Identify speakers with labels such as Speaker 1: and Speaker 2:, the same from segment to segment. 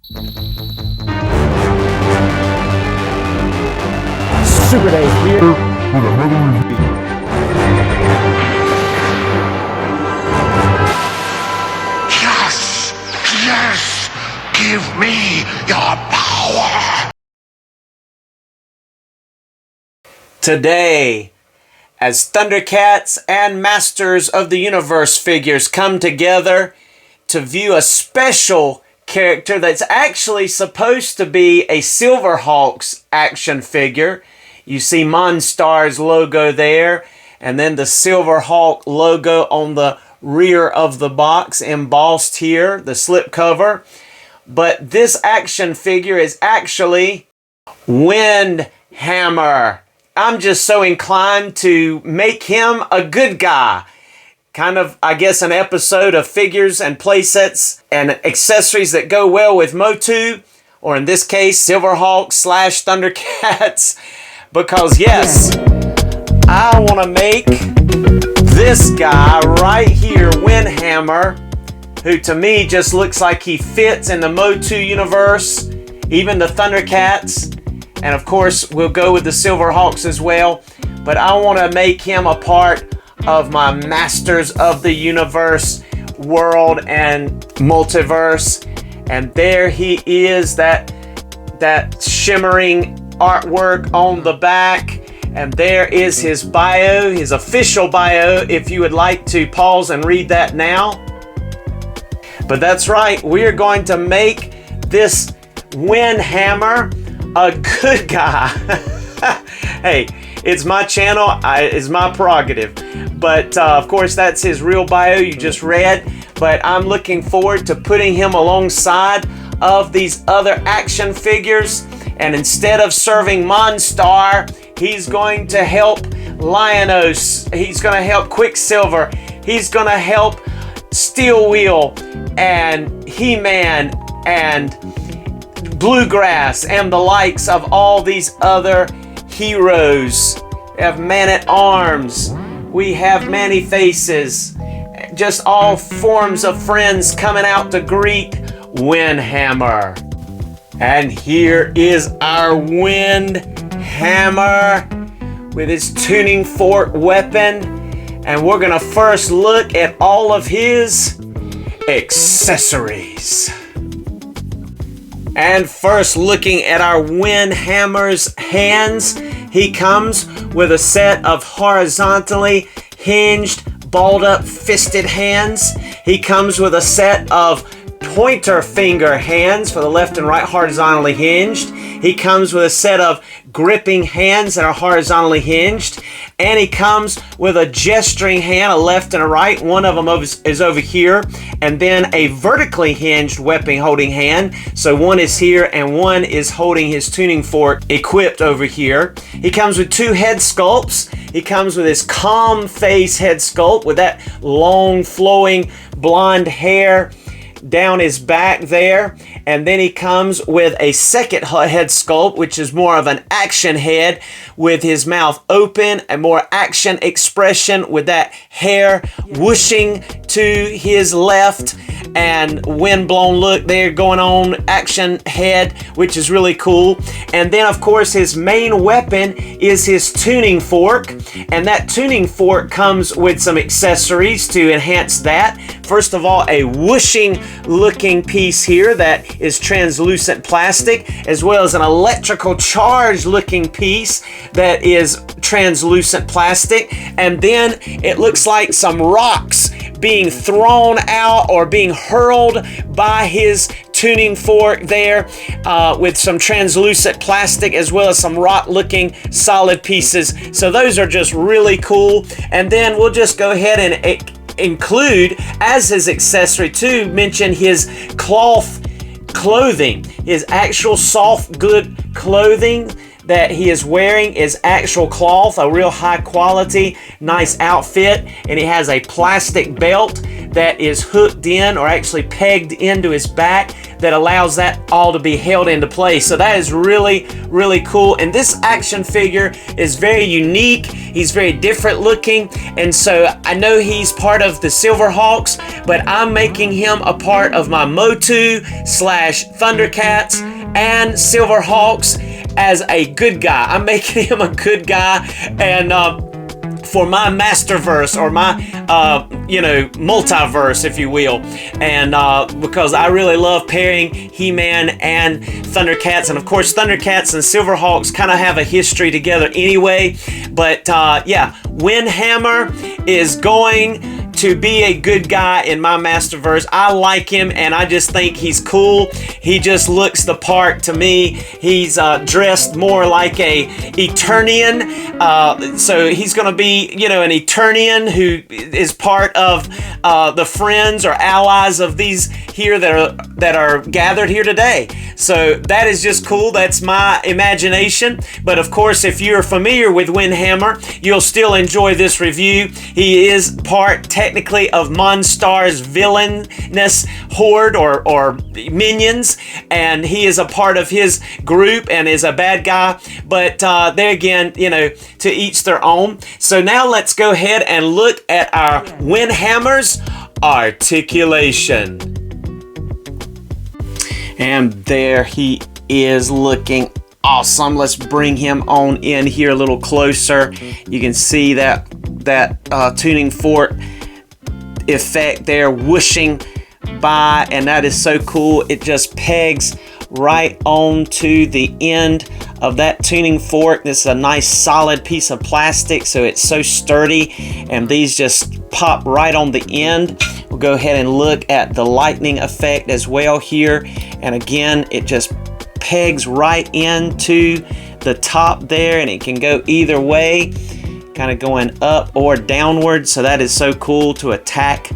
Speaker 1: Super Days here with another review.
Speaker 2: Yes! Yes! Give me your power!
Speaker 3: Today, as Thundercats and Masters of the Universe figures come together to view a special character that's actually supposed to be a Silverhawks action figure. You see Monstar's logo there, and then the Silverhawk logo on the rear of the box embossed here, the slipcover. But this action figure is actually Windhammer. I'm just so inclined to make him a good guy. Kind of, I guess, an episode of figures and playsets and accessories that go well with Motu, or in this case, Silverhawks / Thundercats. Because yes, I want to make this guy right here, Windhammer, who to me just looks like he fits in the Motu universe, even the Thundercats. And of course, we'll go with the Silverhawks as well. But I want to make him a part of my Masters of the Universe world and multiverse. And there he is, that shimmering artwork on the back. And there is his bio, his official bio, if you would like to pause and read that now. But that's right, we are going to make this Windhammer a good guy. Hey, it's my channel, it's my prerogative. But of course, that's his real bio you just read. But I'm looking forward to putting him alongside of these other action figures. And instead of serving Monstar, he's going to help Lionos. He's going to help Quicksilver. He's going to help Steel Wheel and He-Man and Bluegrass and the likes of all these other heroes. We have Man-at-Arms. We have Many-Faces. Just all forms of friends coming out to greet Windhammer. And here is our Windhammer with his tuning fork weapon. And we're going to first look at all of his accessories. And first, looking at our Windhammer's hands, he comes with a set of horizontally hinged, balled up fisted hands. He comes with a set of pointer finger hands for the left and right, horizontally hinged. He comes with a set of gripping hands that are horizontally hinged. And he comes with a gesturing hand, a left and a right. One of them is over here. And then a vertically hinged weapon holding hand. So one is here and one is holding his tuning fork equipped over here. He comes with two head sculpts. He comes with his calm face head sculpt with that long flowing blonde hair down his back there. And then he comes with a second head sculpt, which is more of an action head with his mouth open, a more action expression with that hair whooshing to his left and windblown look there going on, action head, which is really cool. And then of course his main weapon is his tuning fork, and that tuning fork comes with some accessories to enhance that. First of all, a whooshing looking piece here that is translucent plastic, as well as an electrical charge looking piece that is translucent plastic. And then it looks like some rocks being thrown out or being hurled by his tuning fork there, with some translucent plastic as well as some rock looking solid pieces. So those are just really cool. And then we'll just go ahead and include as his accessory to mention his cloth clothing. His actual soft good clothing that he is wearing is actual cloth, a real high quality, nice outfit. And he has a plastic belt that is hooked in or actually pegged into his back that allows that all to be held into place. So that is really, really cool. And this action figure is very unique. He's very different looking. And so I know he's part of the Silverhawks, but I'm making him a part of my Motu / Thundercats and Silverhawks as a good guy. I'm making him a good guy, and for my Masterverse, or my multiverse, if you will, and because I really love pairing He-Man and Thundercats. And of course Thundercats and Silverhawks kind of have a history together anyway, but yeah, Windhammer is going to be a good guy in my Masterverse. I like him, and I just think he's cool. He just looks the part to me. He's dressed more like a Eternian, so he's going to be, an Eternian who is part of the friends or allies of these here that are gathered here today. So that is just cool. That's my imagination. But of course, if you're familiar with Windhammer, you'll still enjoy this review. He is part technically of Monstar's villainous horde or minions, and he is a part of his group and is a bad guy. But there again, to each their own. So now let's go ahead and look at our Windhammer's articulation. And there he is, looking awesome. Let's bring him on in here a little closer. You can see that tuning fork effect there whooshing by, and that is so cool. It just pegs right on to the end of that tuning fork. This is a nice solid piece of plastic, so it's so sturdy, and these just pop right on the end. We'll go ahead and look at the lightning effect as well here, and again it just pegs right into the top there, and it can go either way, kind of going up or downward. So that is so cool to attack.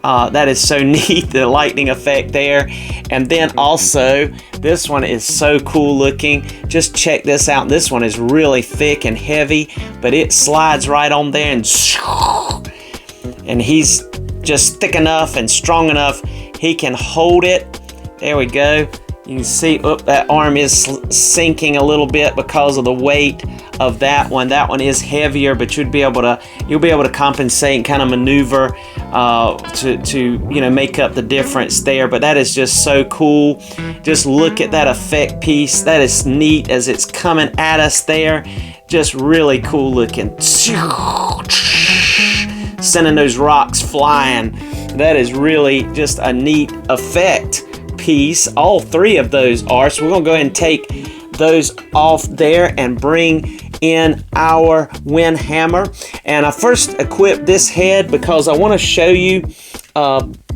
Speaker 3: That is so neat, the lightning effect there. And then also this one is so cool looking. Just check this out. This one is really thick and heavy, but it slides right on there, and he's just thick enough and strong enough he can hold it. There we go. You can see that arm is sinking a little bit because of the weight of that one. That one is heavier, but you'll be able to compensate and kind of maneuver to make up the difference there. But that is just so cool. Just look at that effect piece. That is neat as it's coming at us there. Just really cool looking. Sending those rocks flying. That is really just a neat effect piece. All three of those are. So we're going to go ahead and take those off there and bring in our Windhammer. And I first equipped this head because I want to show you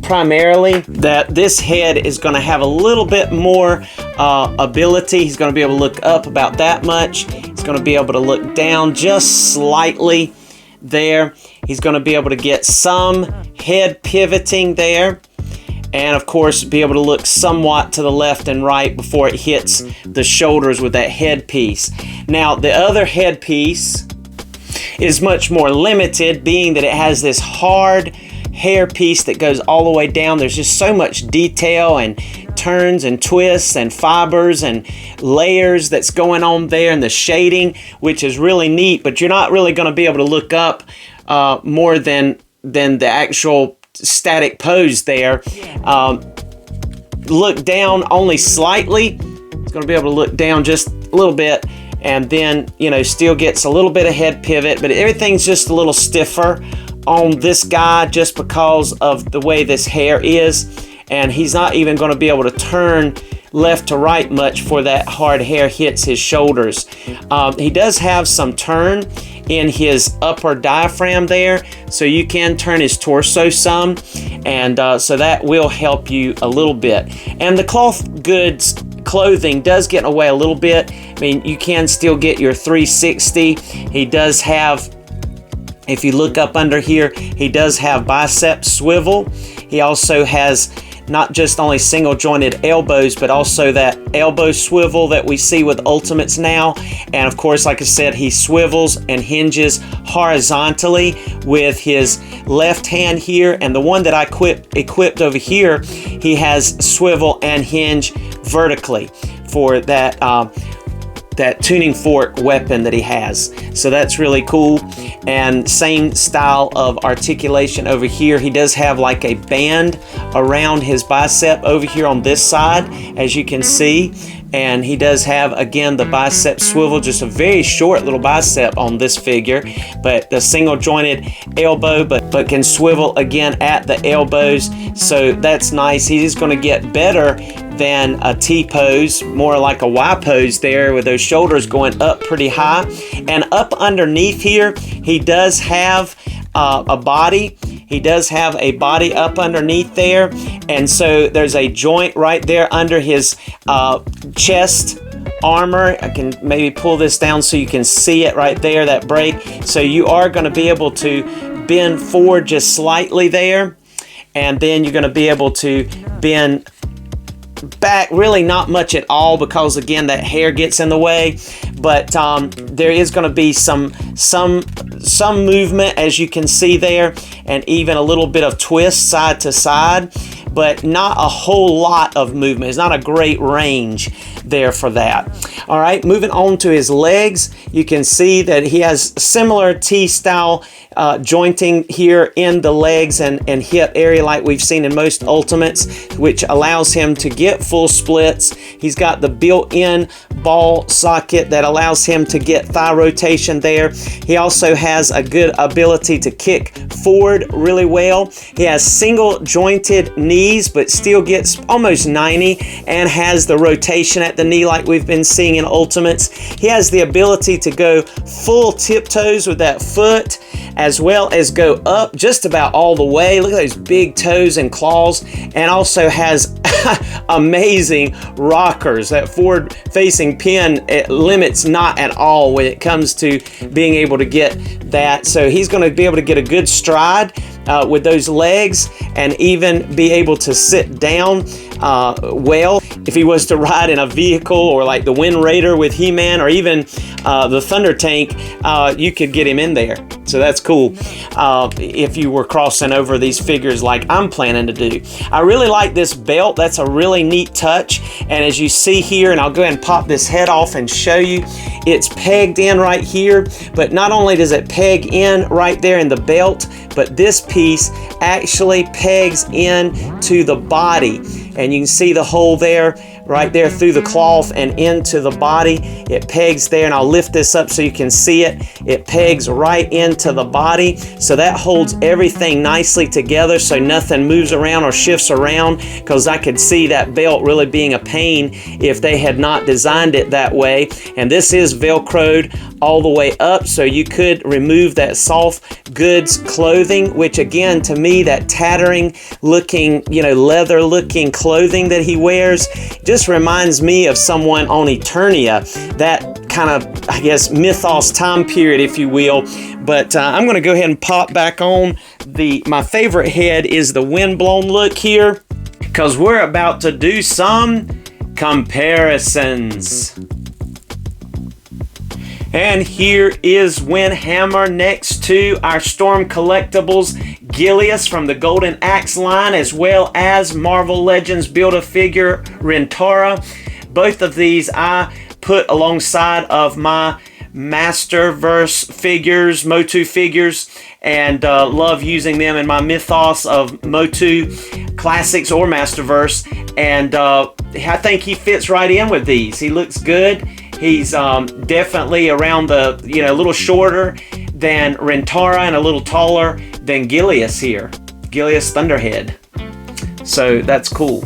Speaker 3: primarily that this head is going to have a little bit more ability. He's going to be able to look up about that much. He's going to be able to look down just slightly there. He's going to be able to get some head pivoting there, and of course be able to look somewhat to the left and right before it hits the shoulders with that headpiece. Now the other headpiece is much more limited, being that it has this hard hair piece that goes all the way down. There's just so much detail and turns and twists and fibers and layers that's going on there, and the shading, which is really neat, but you're not really going to be able to look up more than the actual static pose there. Look down only slightly. It's going to be able to look down just a little bit, and then still gets a little bit of head pivot, but everything's just a little stiffer on this guy just because of the way this hair is, and he's not even going to be able to turn left to right much for that hard hair hits his shoulders. He does have some turn in his upper diaphragm there, so you can turn his torso some, and so that will help you a little bit. And the cloth goods clothing does get in the way a little bit. I mean, you can still get your 360. He does have, if you look up under here, he does have bicep swivel. He also has not just only single jointed elbows, but also that elbow swivel that we see with Ultimates now. And of course, like I said, he swivels and hinges horizontally with his left hand here, and the one that I equipped over here, he has swivel and hinge vertically for that that tuning fork weapon that he has. So that's really cool. And same style of articulation over here. He does have like a band around his bicep over here on this side, as you can see. And he does have, again, the bicep swivel, just a very short little bicep on this figure, but the single jointed elbow, but can swivel again at the elbows. So that's nice. He's going to get better than a T pose, more like a Y pose there, with those shoulders going up pretty high. And up underneath here, he does have a body. He does have a body up underneath there, and so there's a joint right there under his chest armor. I can maybe pull this down so you can see it right there, that break. So you are going to be able to bend forward just slightly there, and then you're going to be able to bend back really not much at all, because again that hair gets in the way. But there is going to be some movement, as you can see there, and even a little bit of twist side to side, but not a whole lot of movement. It's not a great range there for that. All right, moving on to his legs, you can see that he has similar T-style jointing here in the legs and hip area like we've seen in most Ultimates, which allows him to get full splits. He's got the built-in ball socket that allows him to get thigh rotation there. He also has a good ability to kick forward really well. He has single jointed knees, but still gets almost 90 and has the rotation at the knee like we've been seeing in Ultimates. He has the ability to go full tiptoes with that foot, as well as go up just about all the way. Look at those big toes and claws, and also has amazing rockers. That forward facing pin, it limits not at all when it comes to being able to get that. So he's going to be able to get a good stride with those legs, and even be able to sit down well. If he was to ride in a vehicle, or like the Wind Raider with He-Man, or even the Thunder Tank, you could get him in there. So that's cool if you were crossing over these figures like I'm planning to do. I really like this belt. That's a really neat touch. And as you see here, and I'll go ahead and pop this head off and show you, it's pegged in right here. But not only does it peg in right there in the belt, but this piece actually pegs in to the body. And you can see the hole there, right there through the cloth and into the body. It pegs there, and I'll lift this up so you can see it. It pegs right into the body, so that holds everything nicely together so nothing moves around or shifts around, because I could see that belt really being a pain if they had not designed it that way. And this is velcroed all the way up, so you could remove that soft goods clothing, which again, to me, that tattering looking, leather looking clothing that he wears just reminds me of someone on Eternia, that kind of, I guess, mythos time period, if you will. But I'm going to go ahead and pop back on my favorite head is the windblown look here, because we're about to do some comparisons. And here is Windhammer next to our Storm Collectibles Gilius from the Golden Axe line, as well as Marvel Legends Build-A-Figure Rintara. Both of these I put alongside of my Masterverse figures, Motu figures, and love using them in my mythos of Motu Classics or Masterverse. And I think he fits right in with these. He looks good. He's definitely around the, a little shorter than Rintara and a little taller than Gilius here. Gilius Thunderhead. So that's cool.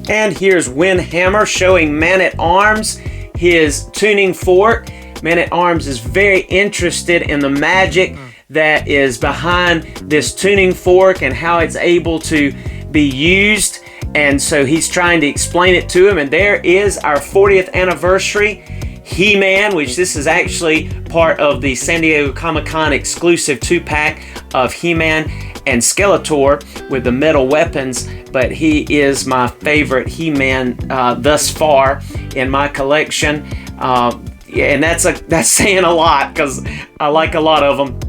Speaker 3: And here's Windhammer showing Man-at-Arms his tuning fork. Man-at-Arms is very interested in the magic that is behind this tuning fork and how it's able to be used. And so he's trying to explain it to him. And there is our 40th anniversary He-Man, which this is actually part of the San Diego Comic-Con exclusive 2-pack of He-Man. and Skeletor with the metal weapons, but he is my favorite He-Man thus far in my collection. And that's saying a lot because I like a lot of them.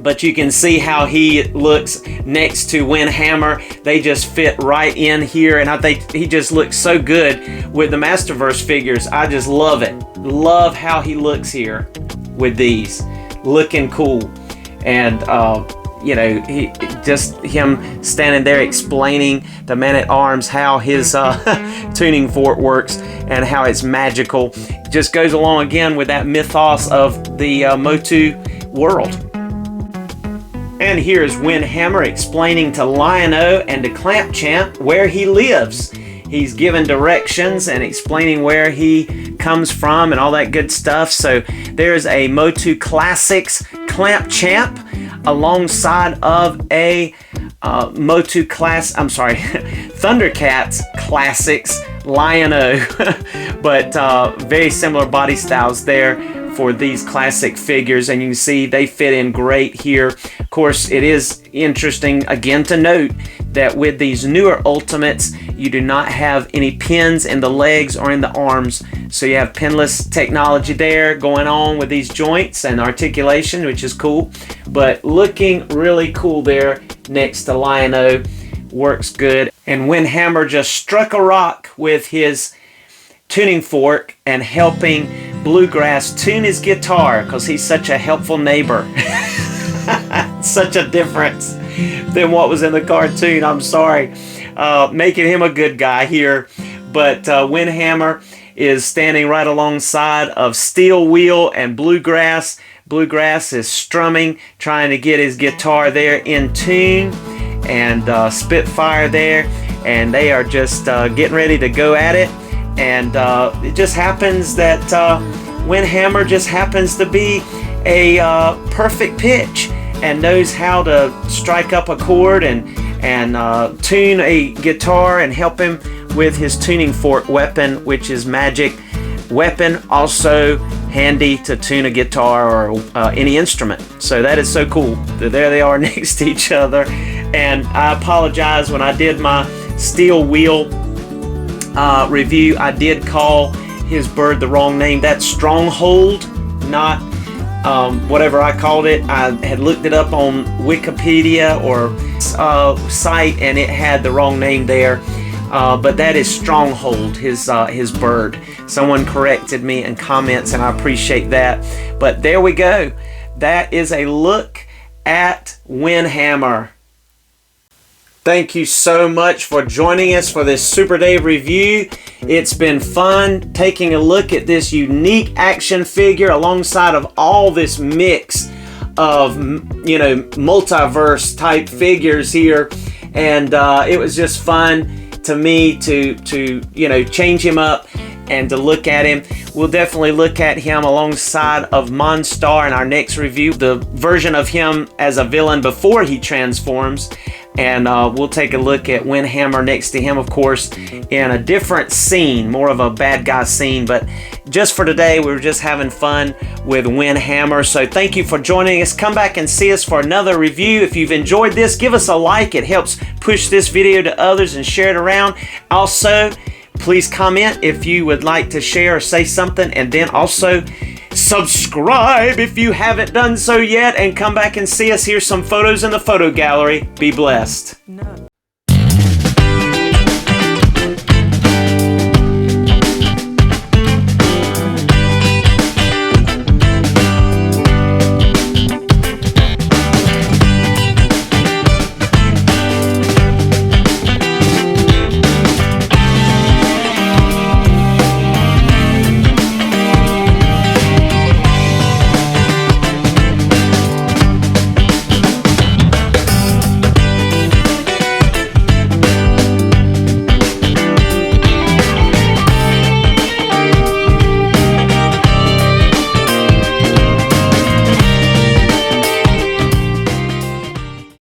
Speaker 3: But you can see how he looks next to Windhammer. They just fit right in here, and I think he just looks so good with the Masterverse figures. I just love it. Love how he looks here with these, looking cool. And you know, him standing there explaining the Man-at-Arms how his tuning fork works and how it's magical. Just goes along again with that mythos of the Motu world. And here's Windhammer explaining to Lion-O and to Clampchamp where he lives. He's given directions and explaining where he comes from and all that good stuff. So there's a Motu Classics Clampchamp alongside of a Thundercats Classics Lion-O. But very similar body styles there for these classic figures, and you can see they fit in great here. Of course, it is interesting again to note that with these newer Ultimates, you do not have any pins in the legs or in the arms, so you have pinless technology there going on with these joints and articulation, which is cool. But looking really cool there next to Lion-O, works good. And Windhammer just struck a rock with his tuning fork and helping Bluegrass tune his guitar because he's such a helpful neighbor. Such a difference than what was in the cartoon. I'm sorry, making him a good guy here. But Windhammer is standing right alongside of Steel Wheel and Bluegrass. Bluegrass is strumming, trying to get his guitar there in tune, and Spitfire there, and they are just getting ready to go at it. And it just happens that Windhammer just happens to be a perfect pitch and knows how to strike up a chord and tune a guitar and help him with his tuning fork weapon, which is magic weapon, also handy to tune a guitar or any instrument. So that is so cool. There they are next to each other. And I apologize, when I did my Steel Wheel review, I did call his bird the wrong name. That's Stronghold, not whatever I called it. I had looked it up on Wikipedia or site, and it had the wrong name there. But that is Stronghold, his bird. Someone corrected me in comments, and I appreciate that. But there we go. That is a look at Windhammer. Thank you so much for joining us for this Super Dave review. It's been fun taking a look at this unique action figure alongside of all this mix of, you know, multiverse type figures here. And it was just fun to me to you know, change him up and to look at him. We'll definitely look at him alongside of Monstar in our next review, the version of him as a villain before he transforms. And we'll take a look at Windhammer next to him, of course, in a different scene, more of a bad guy scene. But just for today, we were just having fun with Windhammer. So thank you for joining us. Come back and see us for another review. If you've enjoyed this, give us a like. It helps push this video to others and share it around. Also, please comment if you would like to share or say something. And then also subscribe if you haven't done so yet, and come back and see us. Here's some photos in the photo gallery. Be blessed.